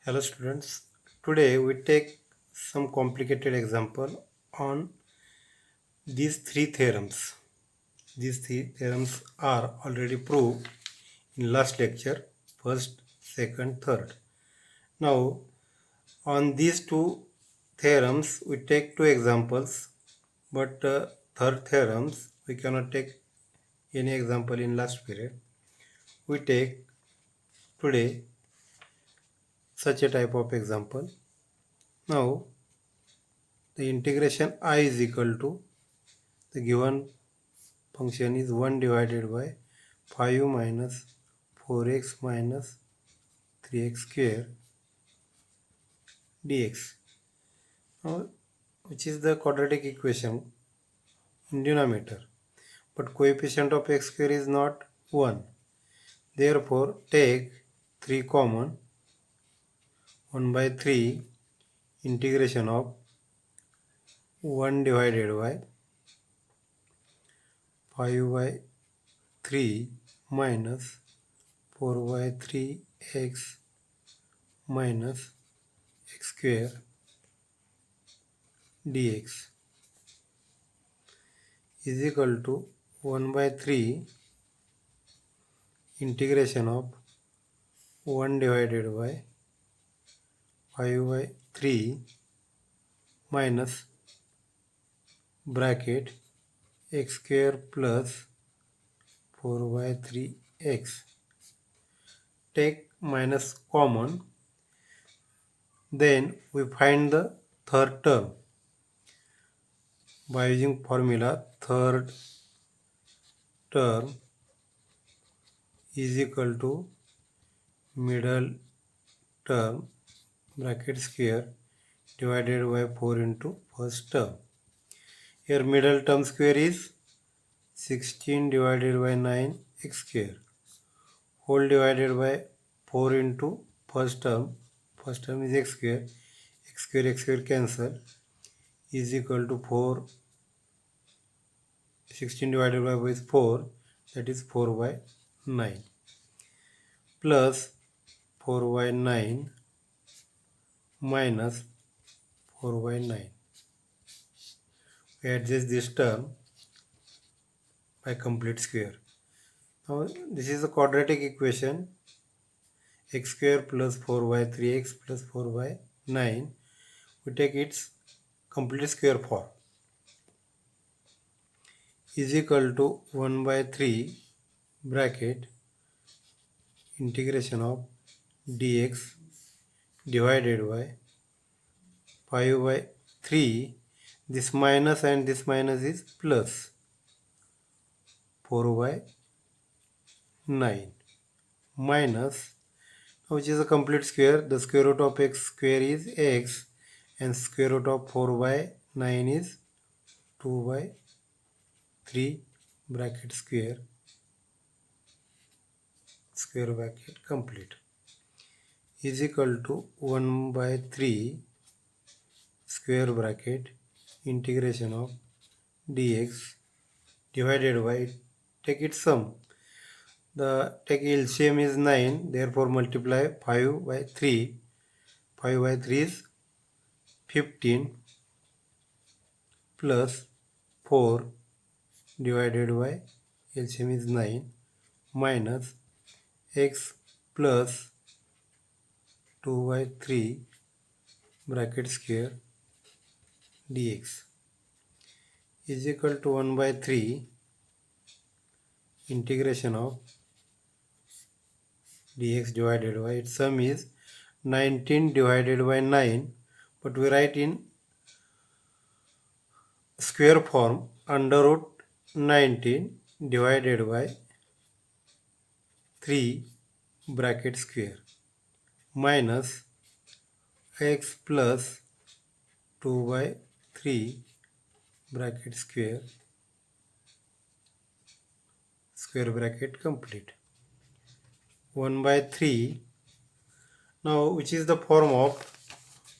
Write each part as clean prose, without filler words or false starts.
Hello students, today we take some complicated example on these three theorems. These three theorems are already proved in last lecture, first, second, third. Now on these two theorems we take two examples, but third theorems we cannot take any example in last period. We take today such a type of example. Now the integration I is equal to the given function is 1 divided by 5 minus 4x minus 3x square dx, now, which is the quadratic equation in denominator, but coefficient of x square is not 1. Therefore, take 3 common. 1 by 3 integration of 1 divided by 5 by 3 minus 4 by 3x minus x square dx is equal to 1 by 3 integration of 1 divided by 5 by 3 minus bracket x square plus 4 by 3x. Take minus common, then we find the third term by using formula. Third term is equal to middle term bracket square divided by 4 into first term. Here middle term square is 16 divided by 9 x square whole divided by 4 into first term is x square cancel, is equal to 4. 16 divided by 4 is 4, that is 4 by 9 plus 4 by 9 minus 4 by 9. We adjust this term by complete square. Now this is a quadratic equation. X square plus 4 by 3x plus 4 by 9. We take its complete square form is equal to 1 by 3 bracket integration of dx divided by 5 by 3. This minus and this minus is plus 4 by 9 minus, which is a complete square. The square root of x square is x and square root of 4 by 9 is 2 by 3 bracket square bracket complete is equal to 1 by 3 square bracket integration of dx divided by, take its sum. The take LCM is 9, therefore multiply 5 by 3. 5 by 3 is 15 plus 4 divided by LCM is 9 minus x plus 2 by 3 bracket square dx is equal to 1 by 3 integration of dx divided by, its sum is 19 divided by 9, but we write in square form under root 19 divided by 3 bracket square minus x plus 2 by 3 bracket square bracket complete 1 by 3. Now which is the form of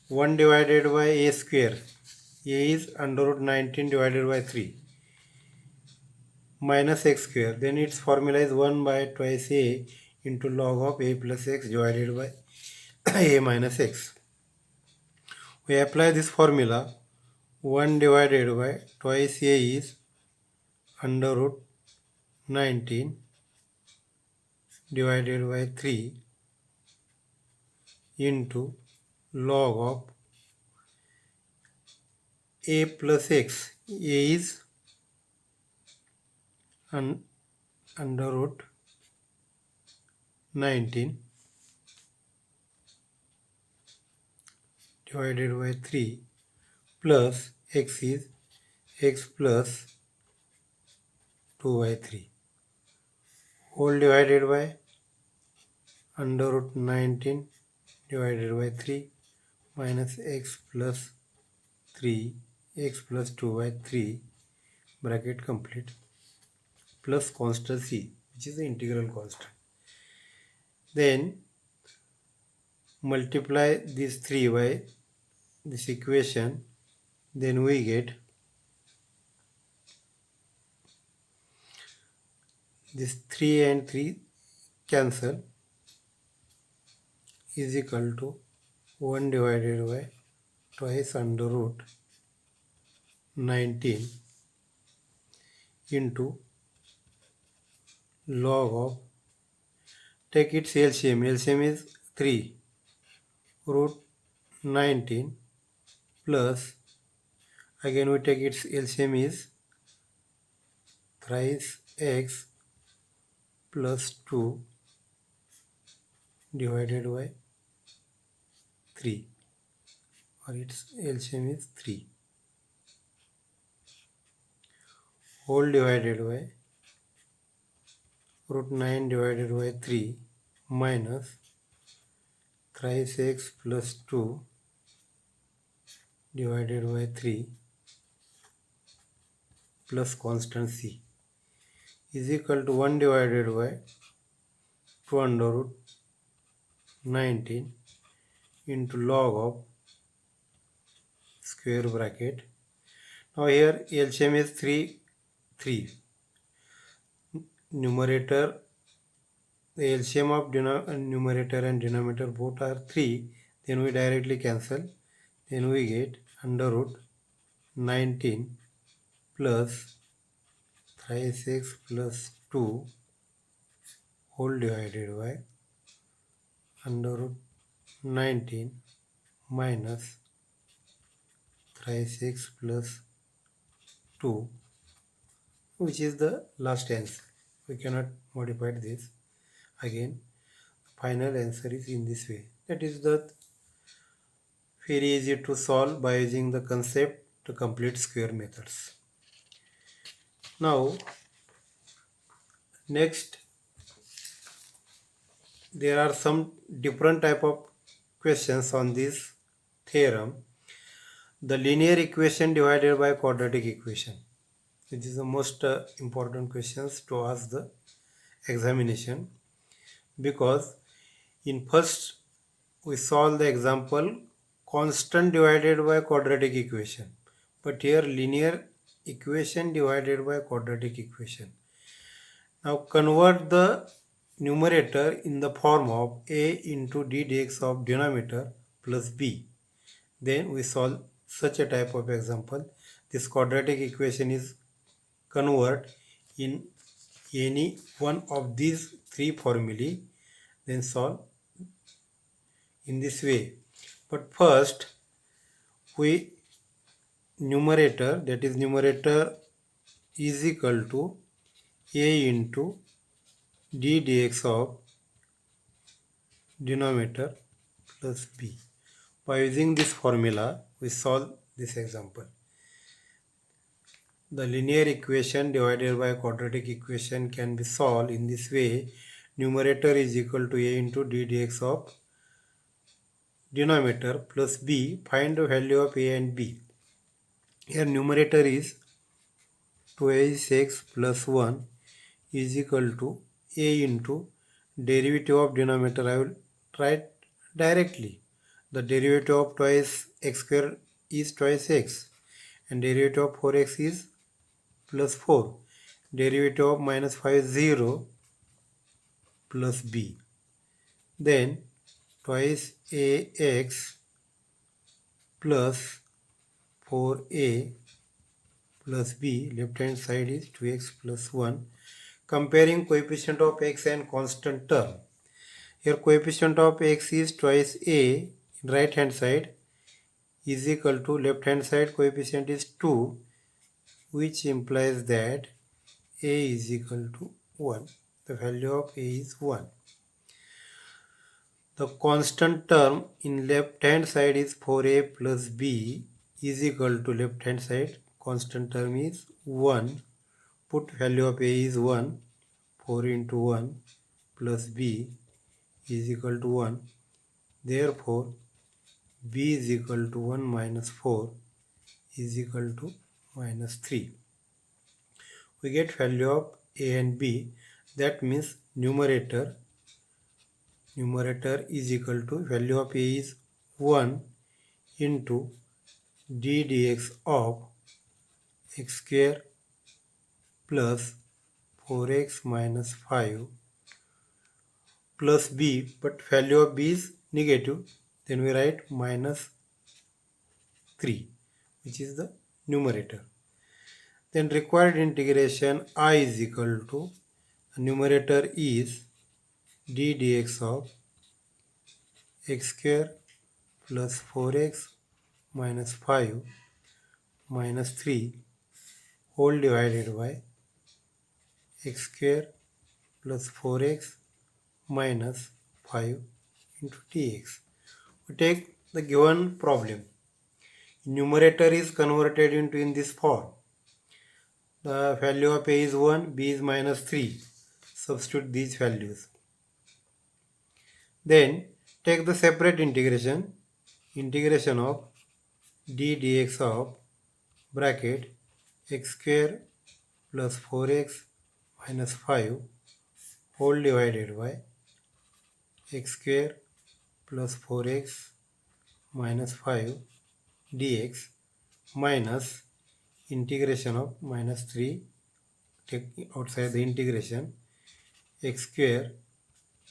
1 divided by a square. A is under root 19 divided by 3 minus x square, then its formula is 1 by twice a into log of a plus x divided by a minus x. We apply this formula. 1 divided by twice a is under root 19 divided by 3 into log of a plus x. A is under root 19 divided by 3 plus x is x plus 2 by 3 whole divided by under root 19 divided by 3 minus x plus 3 x plus 2 by 3 bracket complete plus constant c, which is the integral constant. Then multiply this 3 by this equation, then we get this 3 and 3 cancel, is equal to 1 divided by twice under root 19 into log of, take its LCM. LCM is 3 root 19 plus, again we take its LCM is thrice x plus 2 divided by 3, or its LCM is 3 whole divided by root 9 divided by 3 minus thrice x plus 2 divided by 3 plus constant c is equal to 1 divided by 2 under root 19 into log of square bracket. Now here LCM is 3. Numerator, the LCM of numerator and denominator both are 3. Then we directly cancel. Then we get under root 19 plus thrice x plus 2 whole divided by under root 19 minus thrice x plus 2, which is the last answer. We cannot modify this. Again, final answer is in this way. That is the very easy to solve by using the concept to complete square methods. Now, next, there are some different type of questions on this theorem. The linear equation divided by quadratic equation, which is the most important questions to ask the examination, because in first we solve the example constant divided by quadratic equation, but here linear equation divided by quadratic equation. Now convert the numerator in the form of a into d dx of denominator plus b. Then we solve such a type of example. This quadratic equation is convert in any one of these three formulae, then solve in this way. But first we numerator, that is numerator is equal to a into d dx of denominator plus b. By using this formula we solve this example. The linear equation divided by quadratic equation can be solved in this way. Numerator is equal to a into d dx of denominator plus b. Find the value of a and b. Here numerator is 2x plus 1 is equal to a into derivative of denominator. I will write directly. The derivative of twice x square is twice x, and derivative of 4x is plus 4. Derivative of minus 5 is 0 plus b. Then twice ax plus 4a plus b, left hand side is 2x plus 1. Comparing coefficient of x and constant term. Here coefficient of x is twice a in right hand side is equal to left hand side coefficient is 2, which implies that a is equal to 1. The value of a is 1. The constant term in left hand side is 4a plus b is equal to left hand side constant term is 1. Put value of a is 1. 4 into 1 plus b is equal to 1. Therefore, b is equal to 1 minus 4 is equal to minus 3. We get value of a and b. That means numerator is equal to value of a is 1 into d dx of x square plus 4x minus 5 plus b, but value of b is negative, then we write minus 3, which is the numerator. Then required integration I is equal to, numerator is d dx of x square plus 4x minus 5 minus 3 whole divided by x square plus 4x minus 5 into dx. We take the given problem. Numerator is converted into in this form. The value of a is 1, b is minus 3. Substitute these values. Then take the separate integration. Integration of d dx of bracket x square plus 4x minus 5 whole divided by x square plus 4x minus 5 dx minus integration of minus 3, take outside the integration, x square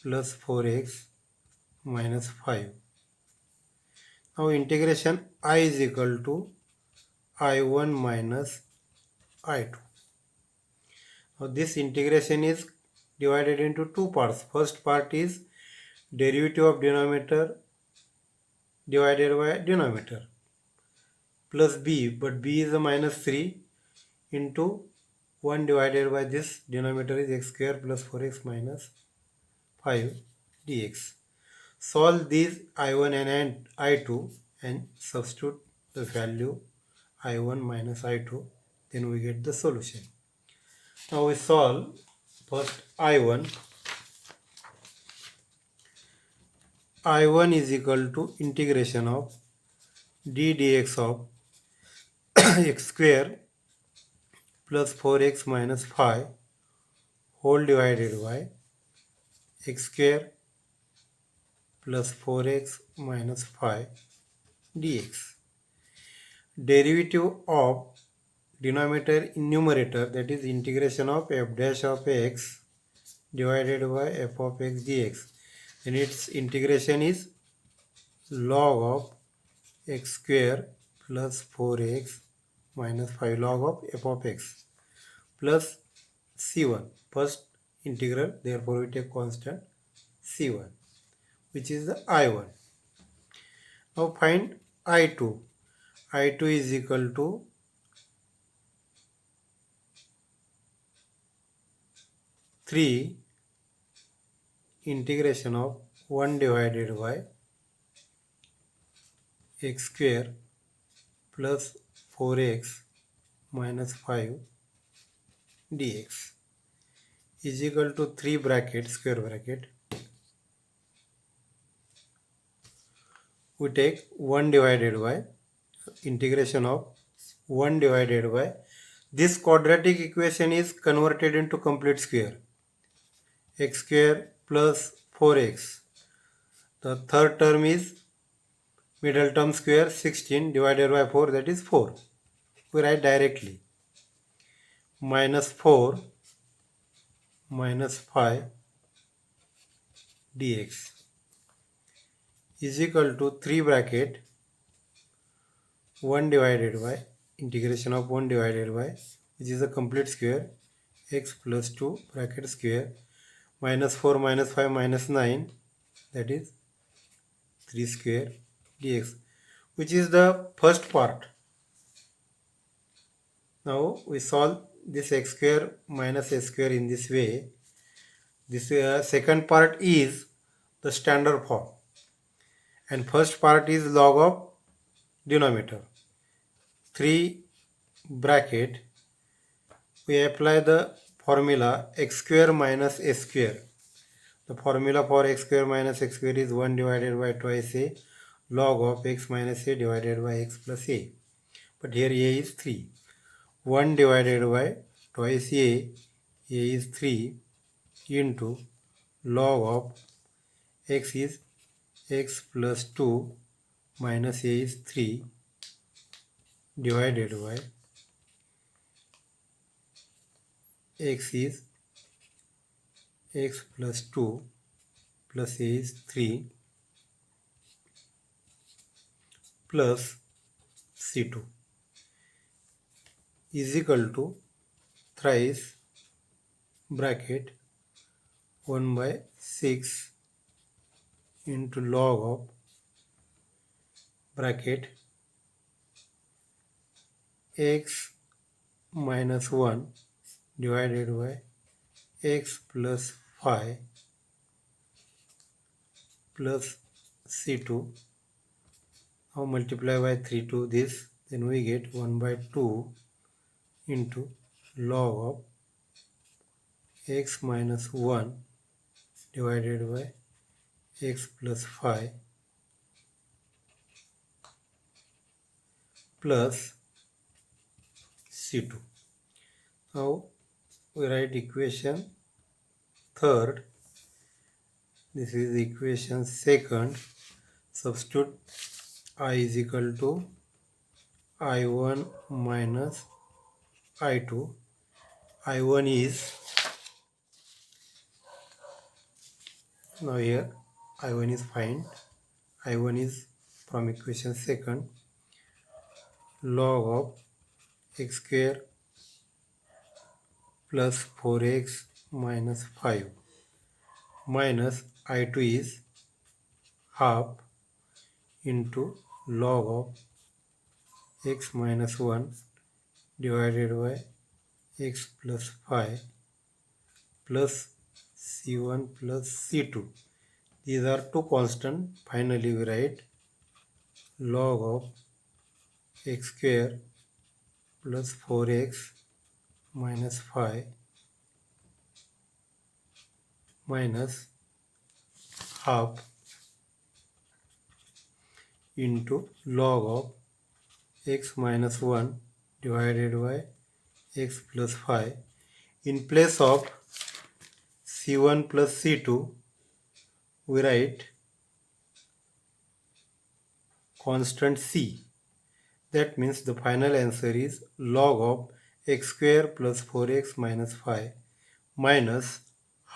plus 4x minus 5. Now integration I is equal to I1 minus I2. Now this integration is divided into two parts. First part is derivative of denominator divided by denominator plus b, but b is a minus 3 into 1 divided by this denominator is x square plus 4x minus 5 dx. Solve these I1 and I2 and substitute the value I1 minus I2, then we get the solution. Now we solve first I1. I1 is equal to integration of d dx of x square plus 4x minus 5 whole divided by x square plus 4x minus 5 dx. Derivative of denominator in numerator, that is integration of f dash of x divided by f of x dx, and its integration is log of x square plus 4x minus 5 log of f of x plus c1, first integral, therefore we take constant c1, which is the I1. Now find I2. I2 is equal to three integration of 1 divided by x square plus 4x minus 5 dx is equal to 3 bracket square bracket. We take 1 divided by integration of 1 divided by, this quadratic equation is converted into complete square, x square plus 4x. The third term is middle term square 16 divided by 4, that is 4. We write directly minus 4 minus 5 dx is equal to 3 bracket 1 divided by integration of 1 divided by, which is a complete square, x plus 2 bracket square minus 4 minus 5 minus 9, that is 3 square dx, which is the first part. Now we solve this x square minus a square in this way. This second part is the standard form, and first part is log of denominator. 3 bracket, we apply the formula x square minus a square. The formula for x square minus x square is 1 divided by twice a log of x minus a divided by x plus a. But here a is 3. 1 divided by twice a is 3 into log of x is x plus 2 minus a is 3 divided by x is x plus 2 plus a is 3 plus c2 is equal to thrice bracket 1 by 6 into log of bracket x minus 1 divided by x plus 5 plus c2. Now multiply by 3 to this, then we get 1 by 2 into log of x minus 1 divided by x plus 5 plus c2. Now we write equation third. This is equation second. Substitute I is equal to I1 minus I2. I1 is, now here I1 is find. I1 is from equation second, log of x square plus 4x minus 5 minus I2 is half into log of x minus 1 divided by x plus 5 plus c1 plus c2. These are two constant. Finally we write log of x square plus 4x minus 5 minus half into log of x minus 1 divided by x plus 5. In place of c1 plus c2, we write constant c. That means the final answer is log of x square plus 4x minus 5 minus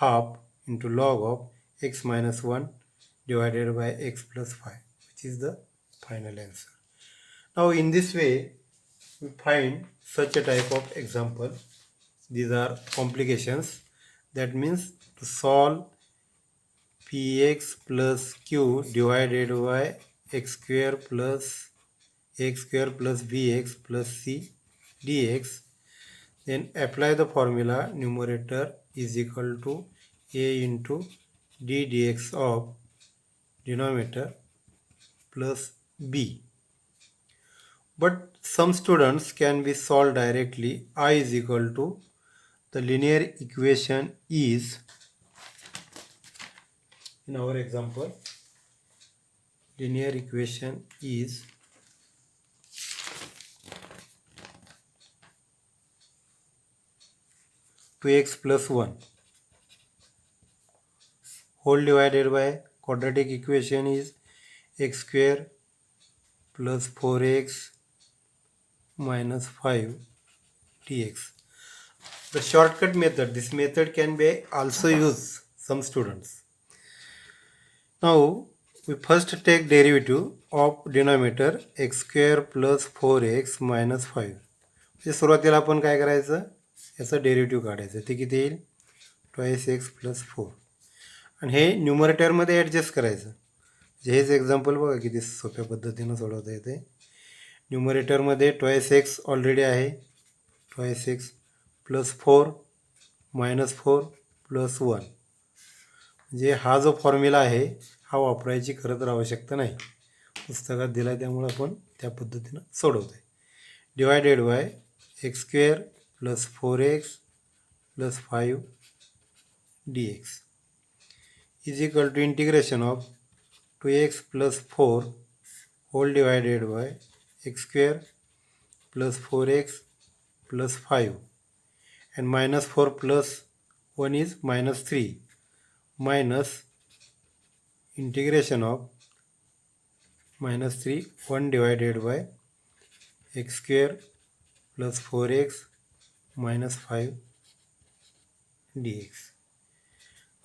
half into log of x minus 1 divided by x plus 5, which is the final answer. Now in this way we find such a type of example. These are complications. That means to solve px plus q divided by x square plus bx plus c dx, then apply the formula numerator is equal to a into d dx of denominator plus b. But some students can be solved directly. I is equal to, the linear equation is, in our example, linear equation is two x plus 1 whole divided by quadratic equation is x square plus 4x minus 5 dx. The shortcut method, this method can be also used some students. Now we first take derivative of denominator x square plus 4x minus 5. म्हणजे सुरुवातीला आपण काय करायचं, याचं derivative काढायचं. ते किती येईल, 2x प्लस 4. आणि हे न्यूमरेटरमध्ये ॲडजस्ट करायचं. म्हणजे हेच एक्झाम्पल बघा किती सोप्या पद्धतीनं सोडवता येते. न्यूमरेटरमध्ये 2x ऑलरेडी आहे, 2x प्लस 4 मायनस 4 प्लस 1. म्हणजे हा जो फॉर्म्युला आहे हा वापरायची खरं तर आवश्यकता नाही, पुस्तकात दिला आहे, त्यामुळे आपण त्या पद्धतीनं सोडवतो आहे. Divided by x square plus 4x plus 5 dx is equal to integration of 2x plus 4 whole divided by x square plus 4x plus 5 and minus 4 plus 1 is minus 3 minus integration of minus 3 1 divided by x square plus 4x minus 5 dx.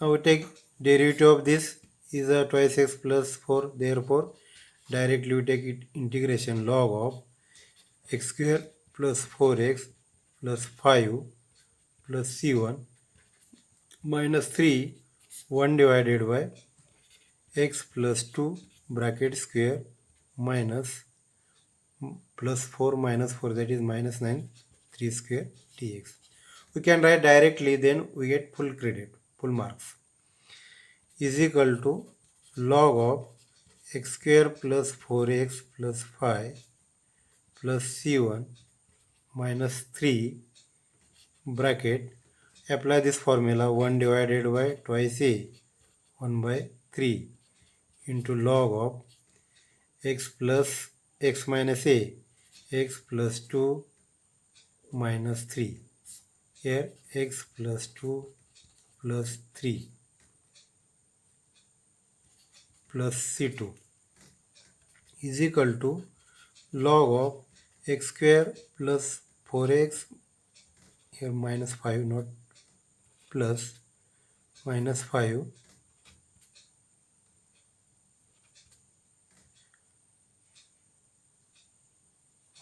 Now we take derivative of this is a twice x plus 4, therefore directly we take it integration log of x square plus 4x plus 5 plus c1 minus 3 1 divided by x plus 2 bracket square minus plus 4 minus 4, that is minus 9 3 square dx. We can write directly, then we get full credit, full marks, is equal to log of x square plus 4x plus 5 plus c1 minus 3 bracket, apply this formula, 1 divided by twice a 1 by 3 into log of x plus x minus a x plus 2 minus 3. Here x plus 2 plus 3 plus c2 is equal to log of x square plus 4x, here minus 5 not plus, minus 5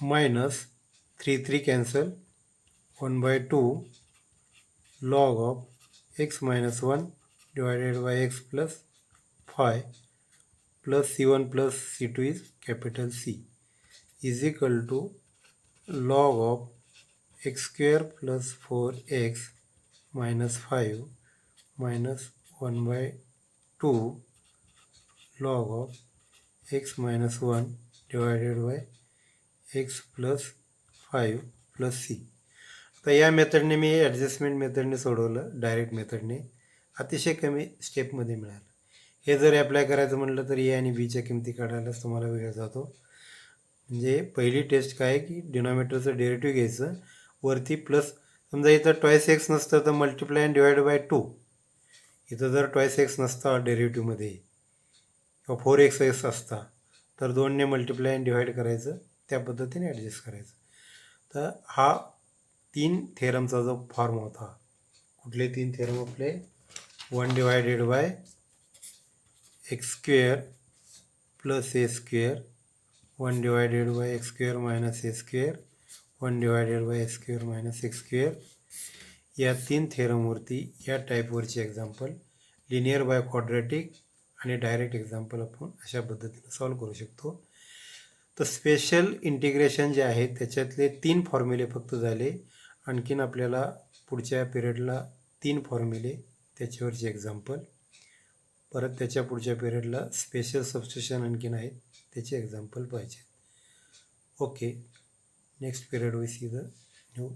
minus 3 cancel, 1 by 2 log of x minus 1 divided by x plus 5 plus c1 plus c2 is capital C is equal to log of x square plus 4x minus 5 minus 1 by 2 log of x minus 1 divided by x plus 5 plus c. आता या मेथडने मी adjustment मेथडने सोडवलं, direct मेथडने अतिशय कमी स्टेपमध्ये मिळालं. हे जर apply करायचं म्हटलं तर ए आणि बीच्या किमती काढायलाच तुम्हाला वेळ जातो. म्हणजे पहिली टेस्ट काय की डिनॉमिनेटरचं डेरिव्हेटिव्ह घ्यायचं, वरती प्लस, समजा इथं ट्वाईस एक्स नसतं तर मल्टिप्लाय अँड डिवाइड बाय 2. इथं जर ट्वाईस एक्स नसता डेरिव्हेटिव्हमध्ये किंवा 4x असता तर 2ने मल्टिप्लाय अँड डिवाइड करायचं, त्या पद्धतीने ॲडजस्ट करायचं. तर हा 3 थेरमचा जो फॉर्म होता, कुठले 3 थेरम आपले, 1 divided by x square plus A square, 1 divided by x square minus A square, 1 divided by x square minus x square. या 3 थेरमवरती या टाईपवरची एक्झाम्पल लिनियर बाय क्वाड्रॅटिक आणि डायरेक्ट एक्झाम्पल आपण अशा पद्धतीने सॉल्व करू शकतो. तर स्पेशल इंटिग्रेशन जे आहे त्याच्यातले 3 फॉर्म्युले फक्त झाले. आणखीन आपल्याला पुढच्या पिरियडला 3 फॉर्म्युले, त्याच्यावरचे एक्झाम्पल, परत त्याच्या पुढच्या पिरियडला स्पेशल सबस्टिट्यूशन आणखीन आहेत, त्याचे एक्झाम्पल पाहिजे. Okay, next period we see the new